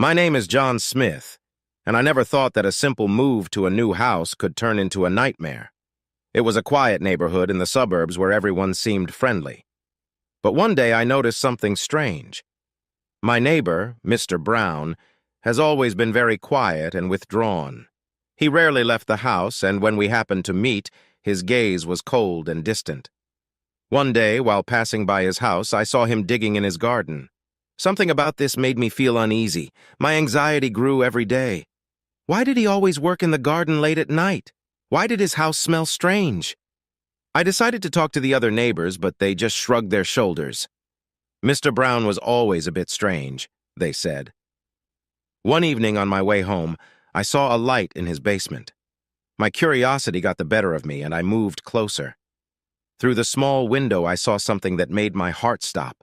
My name is John Smith, and I never thought that a simple move to a new house could turn into a nightmare. It was a quiet neighborhood in the suburbs where everyone seemed friendly. But one day I noticed something strange. My neighbor, Mr. Brown, has always been very quiet and withdrawn. He rarely left the house, and when we happened to meet, his gaze was cold and distant. One day, while passing by his house, I saw him digging in his garden. Something about this made me feel uneasy. My anxiety grew every day. Why did he always work in the garden late at night? Why did his house smell strange? I decided to talk to the other neighbors, but they just shrugged their shoulders. Mr. Brown was always a bit strange, they said. One evening on my way home, I saw a light in his basement. My curiosity got the better of me, and I moved closer. Through the small window, I saw something that made my heart stop.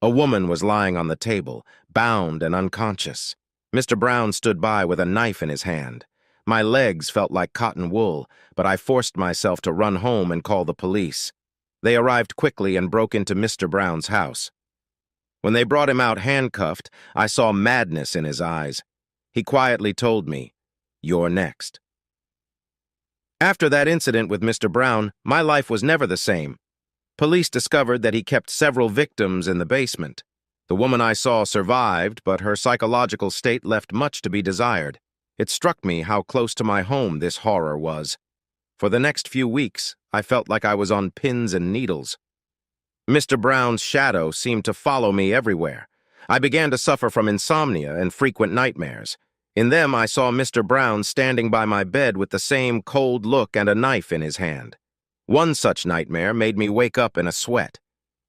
A woman was lying on the table, bound and unconscious. Mr. Brown stood by with a knife in his hand. My legs felt like cotton wool, but I forced myself to run home and call the police. They arrived quickly and broke into Mr. Brown's house. When they brought him out handcuffed, I saw madness in his eyes. He quietly told me, "You're next." After that incident with Mr. Brown, my life was never the same. Police discovered that he kept several victims in the basement. The woman I saw survived, but her psychological state left much to be desired. It struck me how close to my home this horror was. For the next few weeks, I felt like I was on pins and needles. Mr. Brown's shadow seemed to follow me everywhere. I began to suffer from insomnia and frequent nightmares. In them, I saw Mr. Brown standing by my bed with the same cold look and a knife in his hand. One such nightmare made me wake up in a sweat.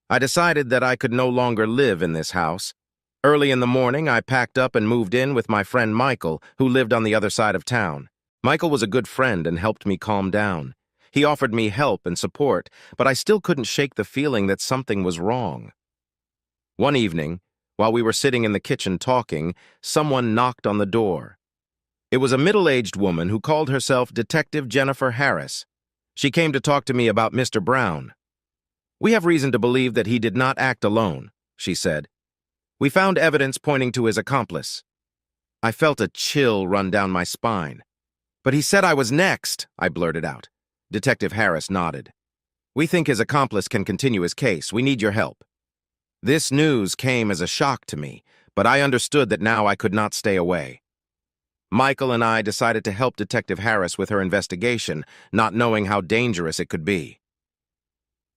I decided that I could no longer live in this house. Early in the morning, I packed up and moved in with my friend Michael, who lived on the other side of town. Michael was a good friend and helped me calm down. He offered me help and support, but I still couldn't shake the feeling that something was wrong. One evening, while we were sitting in the kitchen talking, someone knocked on the door. It was a middle-aged woman who called herself Detective Jennifer Harris. She came to talk to me about Mr. Brown. "We have reason to believe that he did not act alone," she said. "We found evidence pointing to his accomplice." I felt a chill run down my spine. "But he said I was next," I blurted out. Detective Harris nodded. "We think his accomplice can continue his case. We need your help." This news came as a shock to me, but I understood that now I could not stay away. Michael and I decided to help Detective Harris with her investigation, not knowing how dangerous it could be.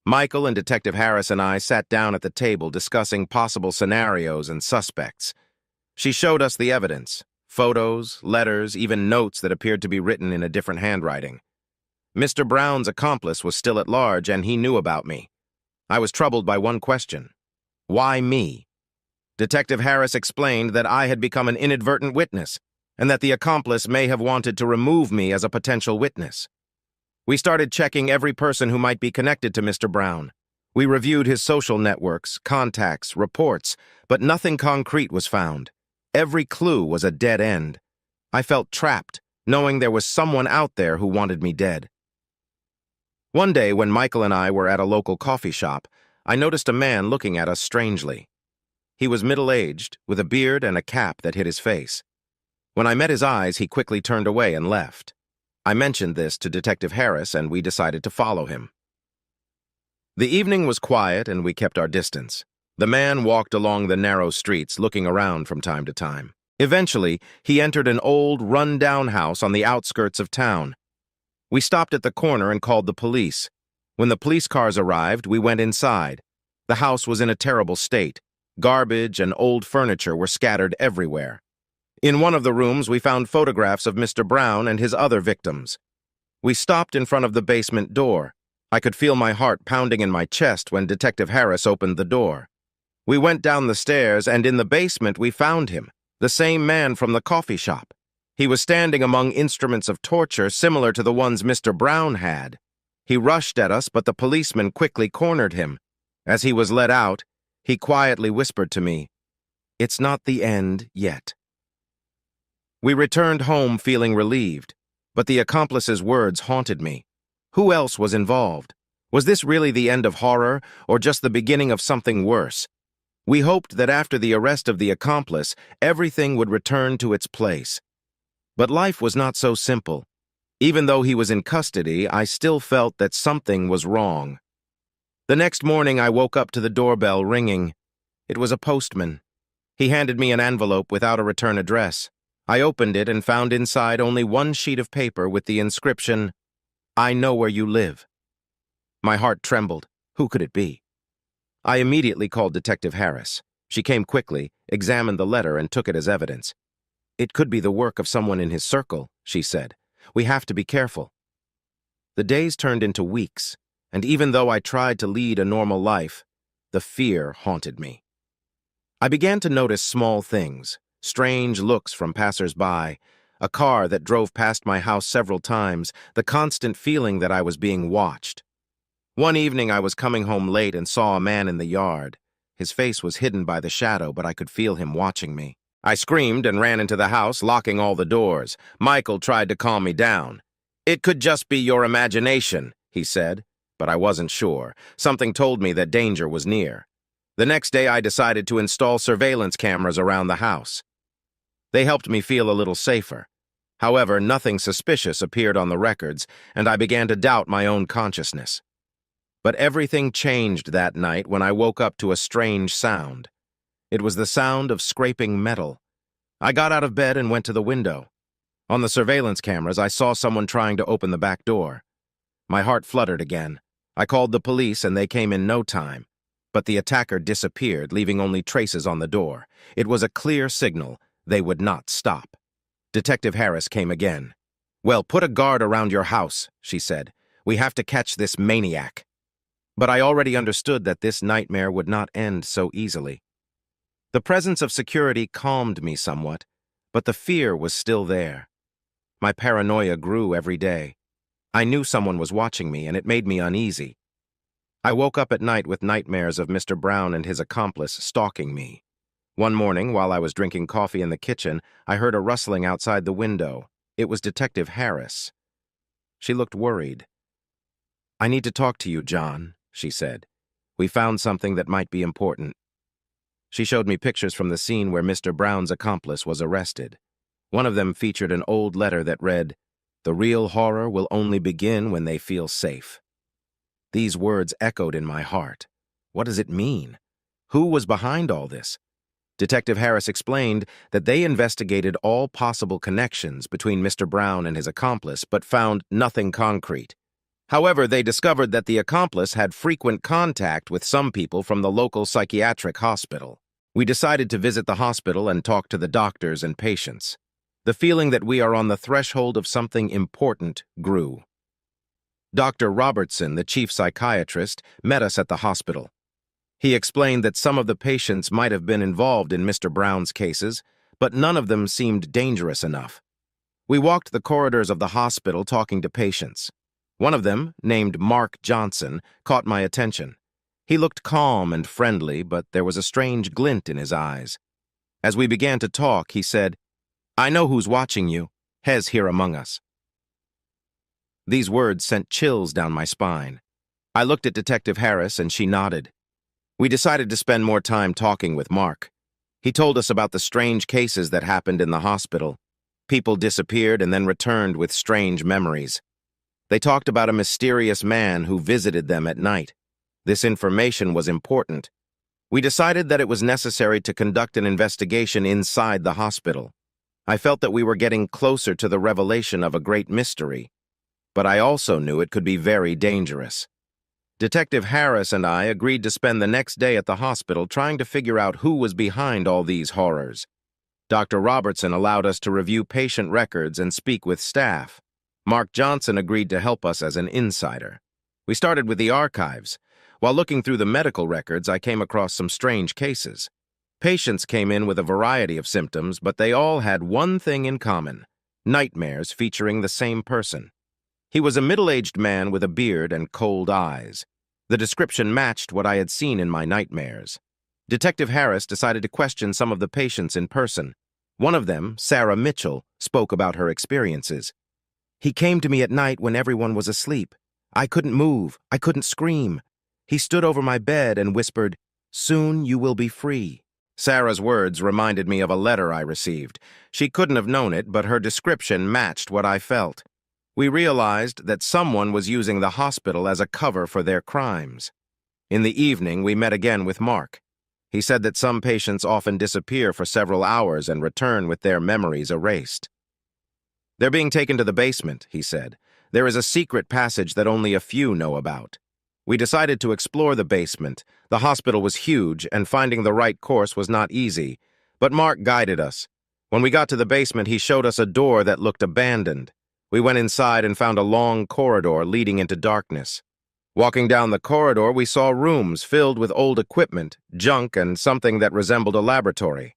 Michael and Detective Harris and I sat down at the table discussing possible scenarios and suspects. She showed us the evidence, photos, letters, even notes that appeared to be written in a different handwriting. Mr. Brown's accomplice was still at large, and he knew about me. I was troubled by one question. Why me? Detective Harris explained that I had become an inadvertent witness, and that the accomplice may have wanted to remove me as a potential witness. We started checking every person who might be connected to Mr. Brown. We reviewed his social networks, contacts, reports, but nothing concrete was found. Every clue was a dead end. I felt trapped, knowing there was someone out there who wanted me dead. One day, when Michael and I were at a local coffee shop, I noticed a man looking at us strangely. He was middle-aged, with a beard and a cap that hid his face. When I met his eyes, he quickly turned away and left. I mentioned this to Detective Harris, and we decided to follow him. The evening was quiet, and we kept our distance. The man walked along the narrow streets, looking around from time to time. Eventually, he entered an old, run-down house on the outskirts of town. We stopped at the corner and called the police. When the police cars arrived, we went inside. The house was in a terrible state. Garbage and old furniture were scattered everywhere. In one of the rooms, we found photographs of Mr. Brown and his other victims. We stopped in front of the basement door. I could feel my heart pounding in my chest when Detective Harris opened the door. We went down the stairs, and in the basement we found him, the same man from the coffee shop. He was standing among instruments of torture similar to the ones Mr. Brown had. He rushed at us, but the policeman quickly cornered him. As he was let out, he quietly whispered to me, "It's not the end yet." We returned home feeling relieved, but the accomplice's words haunted me. Who else was involved? Was this really the end of horror, or just the beginning of something worse? We hoped that after the arrest of the accomplice, everything would return to its place. But life was not so simple. Even though he was in custody, I still felt that something was wrong. The next morning, I woke up to the doorbell ringing. It was a postman. He handed me an envelope without a return address. I opened it and found inside only one sheet of paper with the inscription, "I know where you live." My heart trembled. Who could it be? I immediately called Detective Harris. She came quickly, examined the letter, and took it as evidence. "It could be the work of someone in his circle," she said. "We have to be careful." The days turned into weeks, and even though I tried to lead a normal life, the fear haunted me. I began to notice small things, strange looks from passers-by, a car that drove past my house several times, the constant feeling that I was being watched. One evening I was coming home late and saw a man in the yard. His face was hidden by the shadow, but I could feel him watching me. I screamed and ran into the house, locking all the doors. Michael tried to calm me down. "It could just be your imagination," he said, but I wasn't sure. Something told me that danger was near. The next day I decided to install surveillance cameras around the house. They helped me feel a little safer. However, nothing suspicious appeared on the records, and I began to doubt my own consciousness. But everything changed that night when I woke up to a strange sound. It was the sound of scraping metal. I got out of bed and went to the window. On the surveillance cameras, I saw someone trying to open the back door. My heart fluttered again. I called the police and they came in no time. But the attacker disappeared, leaving only traces on the door. It was a clear signal they would not stop. Detective Harris came again. "Well, put a guard around your house," she said. "We have to catch this maniac." But I already understood that this nightmare would not end so easily. The presence of security calmed me somewhat, but the fear was still there. My paranoia grew every day. I knew someone was watching me, and it made me uneasy. I woke up at night with nightmares of Mr. Brown and his accomplice stalking me. One morning, while I was drinking coffee in the kitchen, I heard a rustling outside the window. It was Detective Harris. She looked worried. "I need to talk to you, John," she said. "We found something that might be important." She showed me pictures from the scene where Mr. Brown's accomplice was arrested. One of them featured an old letter that read, "The real horror will only begin when they feel safe." These words echoed in my heart. What does it mean? Who was behind all this? Detective Harris explained that they investigated all possible connections between Mr. Brown and his accomplice, but found nothing concrete. However, they discovered that the accomplice had frequent contact with some people from the local psychiatric hospital. We decided to visit the hospital and talk to the doctors and patients. The feeling that we are on the threshold of something important grew. Dr. Robertson, the chief psychiatrist, met us at the hospital. He explained that some of the patients might have been involved in Mr. Brown's cases, but none of them seemed dangerous enough. We walked the corridors of the hospital talking to patients. One of them, named Mark Johnson, caught my attention. He looked calm and friendly, but there was a strange glint in his eyes. As we began to talk, he said, "I know who's watching you. Hez here among us." These words sent chills down my spine. I looked at Detective Harris and she nodded. We decided to spend more time talking with Mark. He told us about the strange cases that happened in the hospital. People disappeared and then returned with strange memories. They talked about a mysterious man who visited them at night. This information was important. We decided that it was necessary to conduct an investigation inside the hospital. I felt that we were getting closer to the revelation of a great mystery, but I also knew it could be very dangerous. Detective Harris and I agreed to spend the next day at the hospital trying to figure out who was behind all these horrors. Dr. Robertson allowed us to review patient records and speak with staff. Mark Johnson agreed to help us as an insider. We started with the archives. While looking through the medical records, I came across some strange cases. Patients came in with a variety of symptoms, but they all had one thing in common: nightmares featuring the same person. He was a middle-aged man with a beard and cold eyes. The description matched what I had seen in my nightmares. Detective Harris decided to question some of the patients in person. One of them, Sarah Mitchell, spoke about her experiences. "He came to me at night when everyone was asleep. I couldn't move. I couldn't scream. He stood over my bed and whispered, Soon you will be free. Sarah's words reminded me of a letter I received. She couldn't have known it, but her description matched what I felt. We realized that someone was using the hospital as a cover for their crimes. In the evening, we met again with Mark. He said that some patients often disappear for several hours and return with their memories erased. They're being taken to the basement, he said. There is a secret passage that only a few know about. We decided to explore the basement. The hospital was huge, and finding the right course was not easy. But Mark guided us. When we got to the basement, he showed us a door that looked abandoned. We went inside and found a long corridor leading into darkness. Walking down the corridor, we saw rooms filled with old equipment, junk, and something that resembled a laboratory.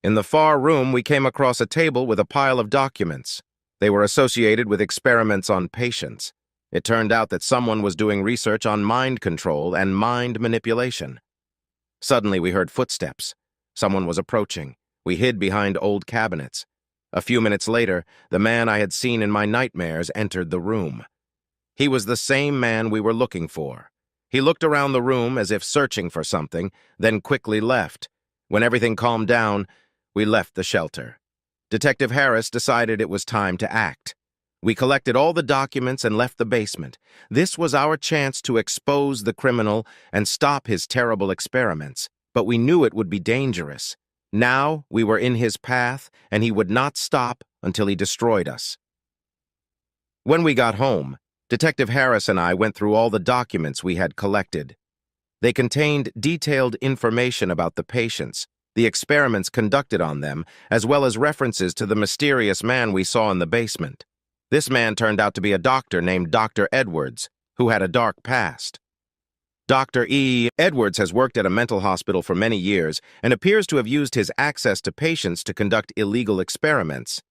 In the far room, we came across a table with a pile of documents. They were associated with experiments on patients. It turned out that someone was doing research on mind control and mind manipulation. Suddenly, we heard footsteps. Someone was approaching. We hid behind old cabinets. A few minutes later, the man I had seen in my nightmares entered the room. He was the same man we were looking for. He looked around the room as if searching for something, then quickly left. When everything calmed down, we left the shelter. Detective Harris decided it was time to act. We collected all the documents and left the basement. This was our chance to expose the criminal and stop his terrible experiments, but we knew it would be dangerous. Now we were in his path, and he would not stop until he destroyed us. When we got home, Detective Harris and I went through all the documents we had collected. They contained detailed information about the patients, the experiments conducted on them, as well as references to the mysterious man we saw in the basement. This man turned out to be a doctor named Dr. Edwards, who had a dark past. Dr. Edwards has worked at a mental hospital for many years and appears to have used his access to patients to conduct illegal experiments.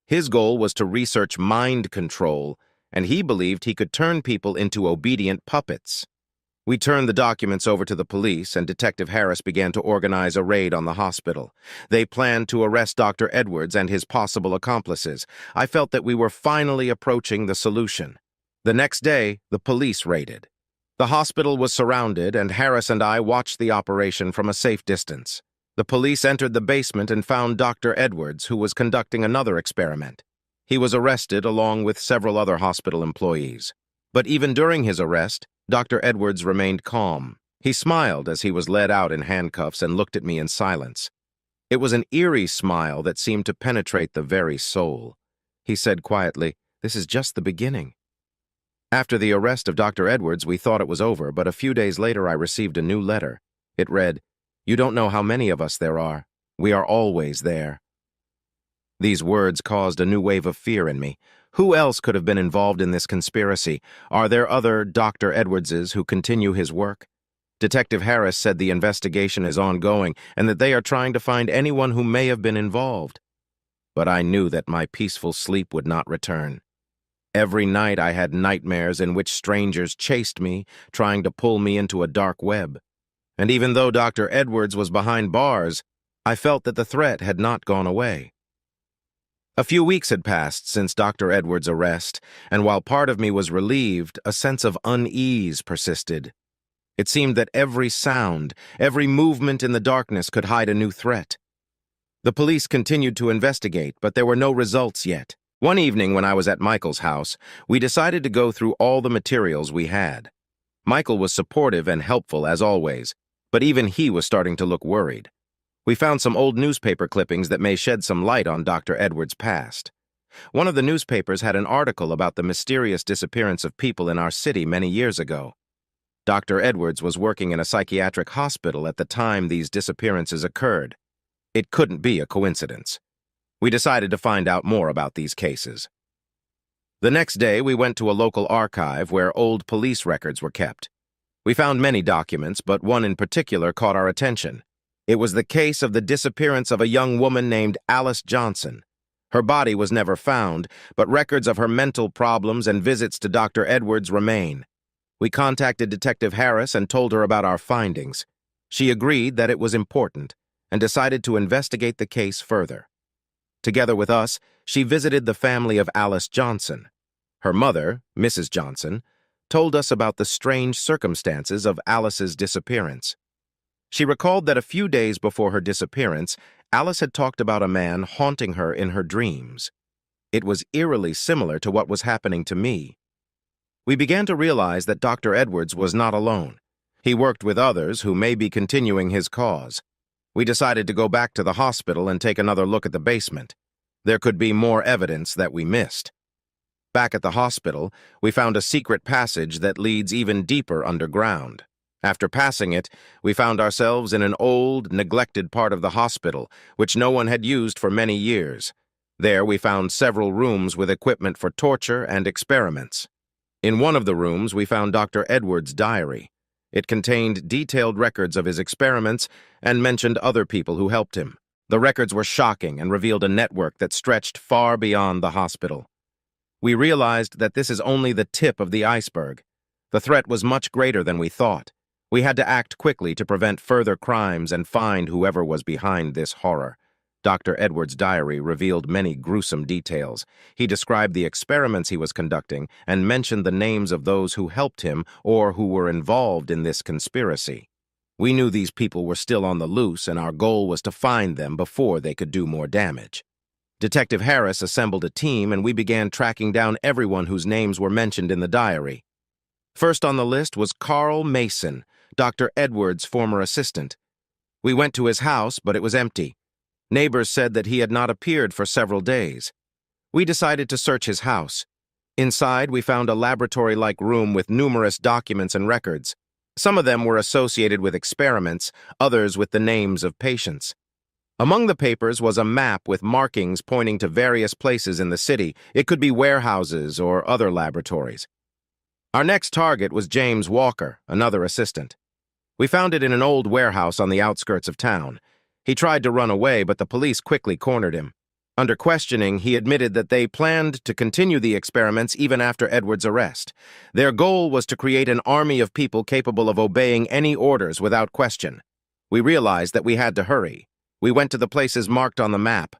His goal was to research mind control, and he believed he could turn people into obedient puppets. We turned the documents over to the police, and Detective Harris began to organize a raid on the hospital. They planned to arrest Dr. Edwards and his possible accomplices. I felt that we were finally approaching the solution. The next day, the police raided. The hospital was surrounded, and Harris and I watched the operation from a safe distance. The police entered the basement and found Dr. Edwards, who was conducting another experiment. He was arrested along with several other hospital employees. But even during his arrest, Dr. Edwards remained calm. He smiled as he was led out in handcuffs and looked at me in silence. It was an eerie smile that seemed to penetrate the very soul. He said quietly, "This is just the beginning." After the arrest of Dr. Edwards, we thought it was over, but a few days later I received a new letter. It read, "You don't know how many of us there are. We are always there." These words caused a new wave of fear in me. Who else could have been involved in this conspiracy? Are there other Dr. Edwardses who continue his work? Detective Harris said the investigation is ongoing and that they are trying to find anyone who may have been involved. But I knew that my peaceful sleep would not return. Every night I had nightmares in which strangers chased me, trying to pull me into a dark web. And even though Dr. Edwards was behind bars, I felt that the threat had not gone away. A few weeks had passed since Dr. Edwards' arrest, and while part of me was relieved, a sense of unease persisted. It seemed that every sound, every movement in the darkness could hide a new threat. The police continued to investigate, but there were no results yet. One evening when I was at Michael's house, we decided to go through all the materials we had. Michael was supportive and helpful as always, but even he was starting to look worried. We found some old newspaper clippings that may shed some light on Dr. Edwards' past. One of the newspapers had an article about the mysterious disappearance of people in our city many years ago. Dr. Edwards was working in a psychiatric hospital at the time these disappearances occurred. It couldn't be a coincidence. We decided to find out more about these cases. The next day, we went to a local archive where old police records were kept. We found many documents, but one in particular caught our attention. It was the case of the disappearance of a young woman named Alice Johnson. Her body was never found, but records of her mental problems and visits to Dr. Edwards remain. We contacted Detective Harris and told her about our findings. She agreed that it was important and decided to investigate the case further. Together with us, she visited the family of Alice Johnson. Her mother, Mrs. Johnson, told us about the strange circumstances of Alice's disappearance. She recalled that a few days before her disappearance, Alice had talked about a man haunting her in her dreams. It was eerily similar to what was happening to me. We began to realize that Dr. Edwards was not alone. He worked with others who may be continuing his cause. We decided to go back to the hospital and take another look at the basement. There could be more evidence that we missed. Back at the hospital, we found a secret passage that leads even deeper underground. After passing it, we found ourselves in an old, neglected part of the hospital, which no one had used for many years. There we found several rooms with equipment for torture and experiments. In one of the rooms, we found Dr. Edwards' diary. It contained detailed records of his experiments and mentioned other people who helped him. The records were shocking and revealed a network that stretched far beyond the hospital. We realized that this is only the tip of the iceberg. The threat was much greater than we thought. We had to act quickly to prevent further crimes and find whoever was behind this horror. Dr. Edwards' diary revealed many gruesome details. He described the experiments he was conducting and mentioned the names of those who helped him or who were involved in this conspiracy. We knew these people were still on the loose, and our goal was to find them before they could do more damage. Detective Harris assembled a team, and we began tracking down everyone whose names were mentioned in the diary. First on the list was Carl Mason, Dr. Edwards' former assistant. We went to his house, but it was empty. Neighbors said that he had not appeared for several days. We decided to search his house. Inside, we found a laboratory-like room with numerous documents and records. Some of them were associated with experiments, others with the names of patients. Among the papers was a map with markings pointing to various places in the city. It could be warehouses or other laboratories. Our next target was James Walker, another assistant. We found it in an old warehouse on the outskirts of town. He tried to run away, but the police quickly cornered him. Under questioning, he admitted that they planned to continue the experiments even after Edwards' arrest. Their goal was to create an army of people capable of obeying any orders without question. We realized that we had to hurry. We went to the places marked on the map.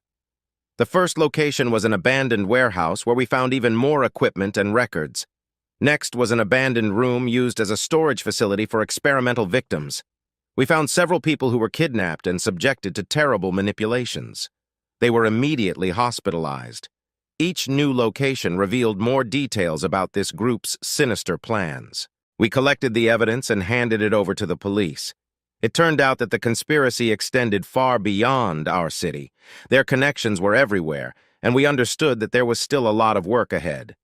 The first location was an abandoned warehouse where we found even more equipment and records. Next was an abandoned room used as a storage facility for experimental victims. We found several people who were kidnapped and subjected to terrible manipulations. They were immediately hospitalized. Each new location revealed more details about this group's sinister plans. We collected the evidence and handed it over to the police. It turned out that the conspiracy extended far beyond our city. Their connections were everywhere, and we understood that there was still a lot of work ahead.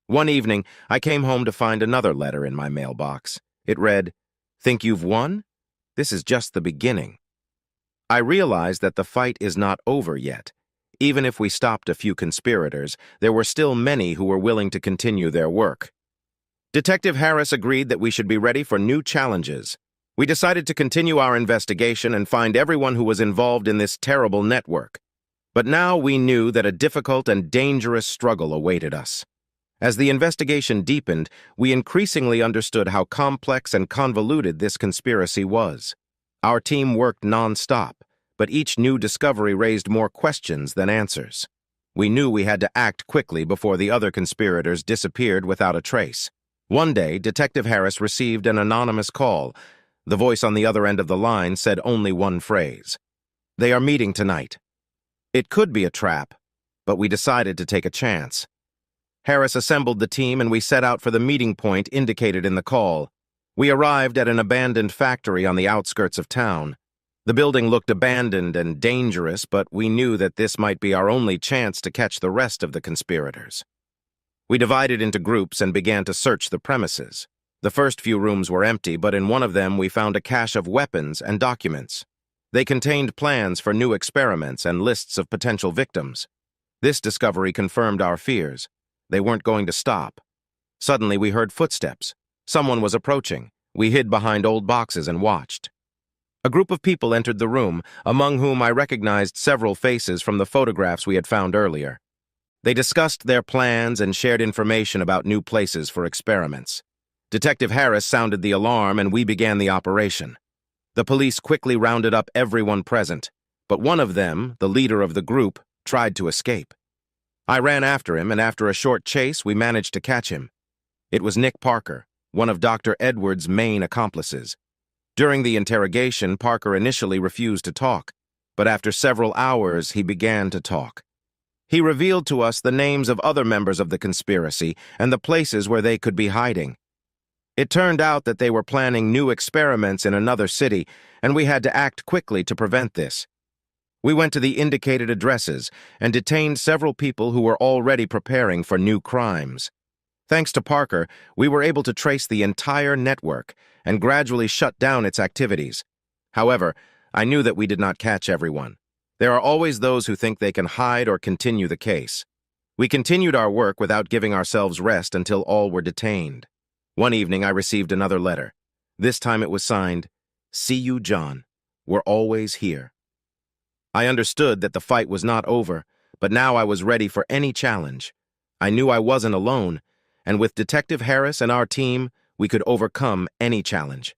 One evening, I came home to find another letter in my mailbox. It read, "Think you've won? This is just the beginning." I realized that the fight is not over yet. Even if we stopped a few conspirators, there were still many who were willing to continue their work. Detective Harris agreed that we should be ready for new challenges. We decided to continue our investigation and find everyone who was involved in this terrible network. But now we knew that a difficult and dangerous struggle awaited us. As the investigation deepened, we increasingly understood how complex and convoluted this conspiracy was. Our team worked non-stop, but each new discovery raised more questions than answers. We knew we had to act quickly before the other conspirators disappeared without a trace. One day, Detective Harris received an anonymous call. The voice on the other end of the line said only one phrase: "They are meeting tonight." It could be a trap, but we decided to take a chance. Harris assembled the team and we set out for the meeting point indicated in the call. We arrived at an abandoned factory on the outskirts of town. The building looked abandoned and dangerous, but we knew that this might be our only chance to catch the rest of the conspirators. We divided into groups and began to search the premises. The first few rooms were empty, but in one of them we found a cache of weapons and documents. They contained plans for new experiments and lists of potential victims. This discovery confirmed our fears. They weren't going to stop. Suddenly we heard footsteps. Someone was approaching. We hid behind old boxes and watched. A group of people entered the room, among whom I recognized several faces from the photographs we had found earlier. They discussed their plans and shared information about new places for experiments. Detective Harris sounded the alarm and we began the operation. The police quickly rounded up everyone present, but one of them, the leader of the group, tried to escape. I ran after him, and after a short chase, we managed to catch him. It was Nick Parker, one of Dr. Edwards' main accomplices. During the interrogation, Parker initially refused to talk, but after several hours, he began to talk. He revealed to us the names of other members of the conspiracy and the places where they could be hiding. It turned out that they were planning new experiments in another city, and we had to act quickly to prevent this. We went to the indicated addresses and detained several people who were already preparing for new crimes. Thanks to Parker, we were able to trace the entire network and gradually shut down its activities. However, I knew that we did not catch everyone. There are always those who think they can hide or continue the case. We continued our work without giving ourselves rest until all were detained. One evening, I received another letter. This time it was signed, "See you, John. We're always here." I understood that the fight was not over, but now I was ready for any challenge. I knew I wasn't alone, and with Detective Harris and our team, we could overcome any challenge.